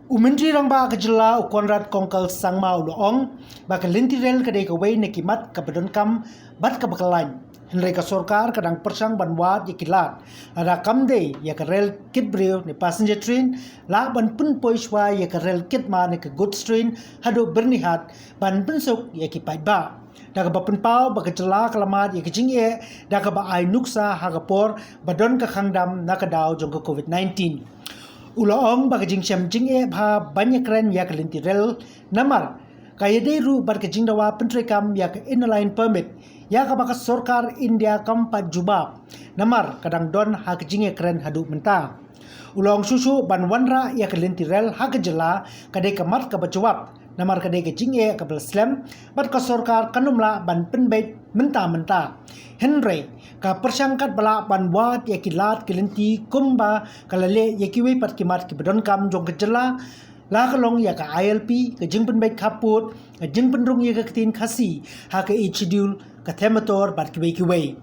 Umentri rang ba kajla ukonrat kongkal sangma uloong ba kalintirel kadai kawai nekimat kabadon kam bat kabakalan Henry ka Sorkar kadang persang banwat yakilat ada kamde ya karel kit brio ne passenger train la ban Pynpoi Shwa ya karel kit ma ne ka goods train Haduh Byrnihat ban pensuk ya ki pai ba daga ba Pynpoi ba kajla kalamat ya kijing e daga ba ai nuksa hagapor badon ka khangdam nakadaw jong ka COVID-19 Uloong bagajing syam jing e bha banyak keren ya kelintirel namar kaya deru barkajing dawa pentrekam ya ke inline permit ya ka baka Sorkar India kampat jubab namar kadang don ha kajing e keren Haduh menta Uloong susu ban wanra ya kelintirel ha kejela kadai kamat ka bajawab namar kadai kajing e ka belaslam bat ka Sorkar kanumla ban penbait menta Henry ka persangkat bala ban wat ya kilat kelinti kumba kalale ya kiwi pat kimat ki bedon kam jong kejela la kalong ya ka ILP ke jing penbait kaput ke jing penrung ya ka ketin khasi ha ka schedule ka themator bat kiwi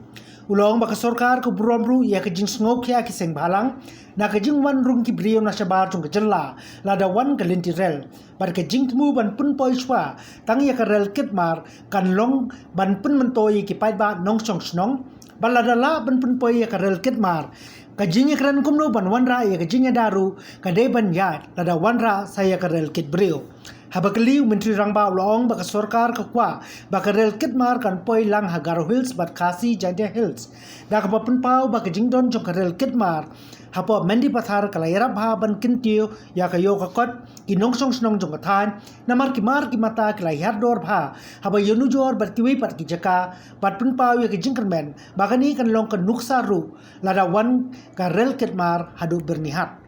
Ulong baka Sorkar ko buromru ya ka jing ngok ya ki seng balang na ka jing wan rung ki brio na sabar jong kejela la da wan kelinti rel bar ka jing tmu ban Pynpoi Shwa tang ya ka rel kitmar kan long ban pun mentoi ki pai ba nong song snong baladala ban Pynpoi ya ka rel kitmar ka jing ya kran kumno ban wanra ya ka jing ya daru ka de ban ya la da wanra saya ka rel kit brio Habakali Menteri Rangba Ulong baka Sorkar ke Kwah baka rel kitmar kan poi lang Hagaro Hills bat Khasi Jaintia Hills dak ba Pynpoi baka jingdon jong rel kitmar hapo mendi pathar kala yarab ha ban kintio ya ka yo ka kot ki nongsong snong jong kathan namar ki mar ki mata kala yardor bha haba yonu jor bat kiwi pat ki jaka bat Pynpoi ya ki jingkermen baka ni kan long kan nuksa ru lada wan ka rel kitmar Haduh Byrnihat.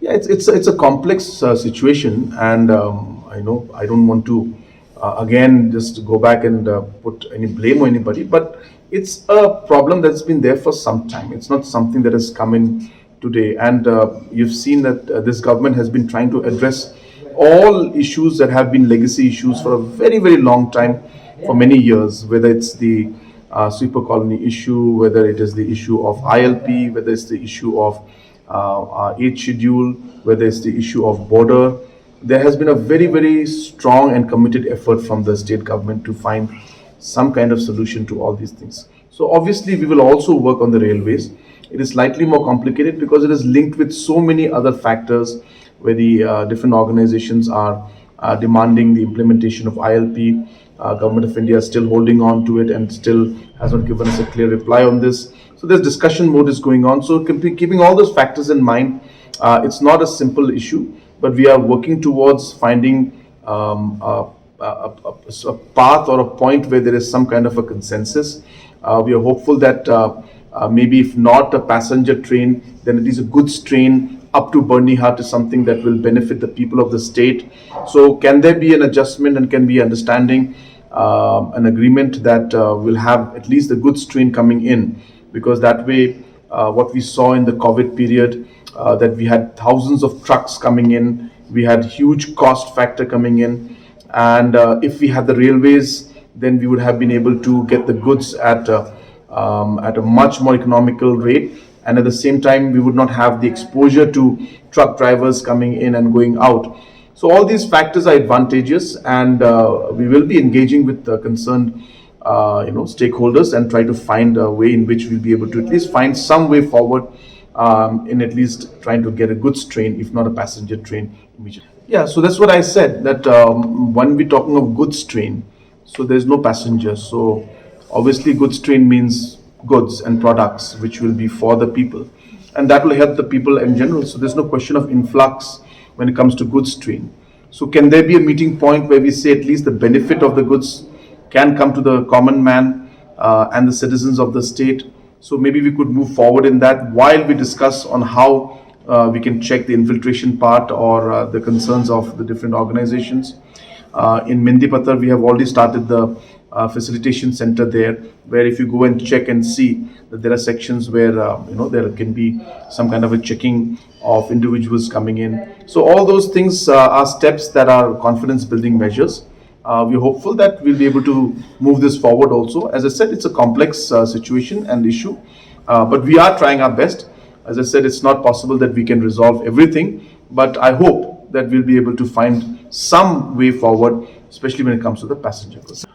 Yeah, it's a complex situation, and I know I don't want to again just go back and put any blame on anybody, but it's a problem that's been there for some time. It's not something that has come in today, and you've seen that this government has been trying to address all issues that have been legacy issues for a very long time, for many years. Whether it's the sweeper colony issue, whether it is the issue of ILP, whether it's the issue of age schedule, whether it's the issue of border, there has been a very strong and committed effort from the state government to find some kind of solution to all these things. So obviously we will also work on the railways. It is slightly more complicated because it is linked with so many other factors where the different organizations are demanding the implementation of ILP. Government of India is still holding on to it and still has not given us a clear reply on this. So there's discussion mode is going on. So keeping all those factors in mind, it's not a simple issue, but we are working towards finding a path or a point where there is some kind of a consensus. We are hopeful that maybe if not a passenger train, then it is a goods train up to Byrnihat is something that will benefit the people of the state. So can there be an adjustment and can be understanding, an agreement that will have at least the goods train coming in, because that way what we saw in the COVID period, that we had thousands of trucks coming in, we had huge cost factor coming in, and if we had the railways, then we would have been able to get the goods at a much more economical rate, and at the same time we would not have the exposure to truck drivers coming in and going out. So all these factors are advantageous, and we will be engaging with the concerned stakeholders and try to find a way in which we'll be able to at least find some way forward in at least trying to get a goods train, if not a passenger train, immediately. Yeah, so that's what I said, that when we're talking of goods train, so there's no passengers. So obviously goods train means goods and products which will be for the people, and that will help the people in general. So there's no question of influx when it comes to goods train. So can there be a meeting point where we say at least the benefit of the goods can come to the common man and the citizens of the state? So maybe we could move forward in that while we discuss on how we can check the infiltration part or the concerns of the different organizations. In Mendipathar, we have already started the facilitation center there, where if you go and check and see that there are sections where there can be some kind of a checking of individuals coming in. So all those things are steps that are confidence building measures. We're hopeful that we'll be able to move this forward also. As I said, it's a complex situation and issue, but we are trying our best. As I said, it's not possible that we can resolve everything, but I hope that we'll be able to find some way forward, especially when it comes to the passenger goods.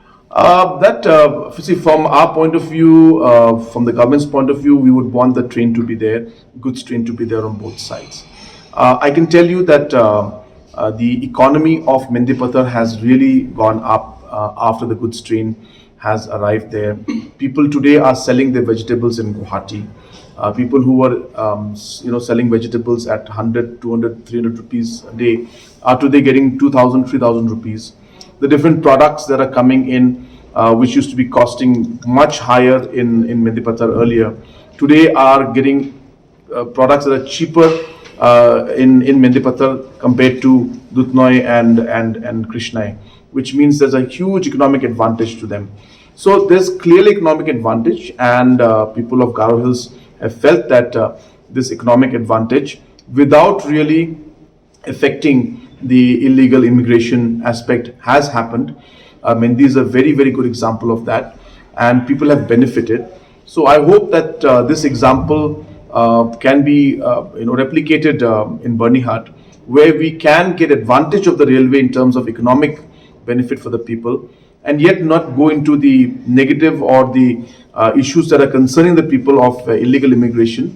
See, from our point of view, from the government's point of view, we would want the train to be there, goods train to be there on both sides. I can tell you that the economy of Mendipathar has really gone up after the goods train has arrived there. People today are selling their vegetables in Guwahati. People who were selling vegetables at 100, 200, 300 rupees a day are today getting 2,000, 3,000 rupees. The different products that are coming in, which used to be costing much higher in Mendipathar earlier, today are getting products that are cheaper in Mendipathar compared to Duthnoi and Krishnai, which means there's a huge economic advantage to them. So there's clearly economic advantage, and people of Garo Hills have felt that this economic advantage without really affecting the illegal immigration aspect has happened. Mendi is a very, very good example of that, and people have benefited. So I hope that this example can be replicated in Byrnihat, where we can get advantage of the railway in terms of economic benefit for the people, and yet not go into the negative or the issues that are concerning the people of illegal immigration,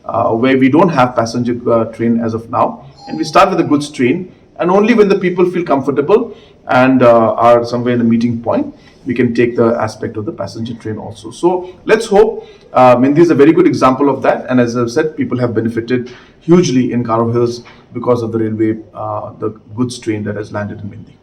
where we don't have passenger train as of now, and we start with a goods train, and only when the people feel comfortable and are somewhere in the meeting point, we can take the aspect of the passenger train also. So let's hope. Mendi is a very good example of that, and as I've said, people have benefited hugely in Garo Hills because of the railway, the goods train that has landed in Mendi.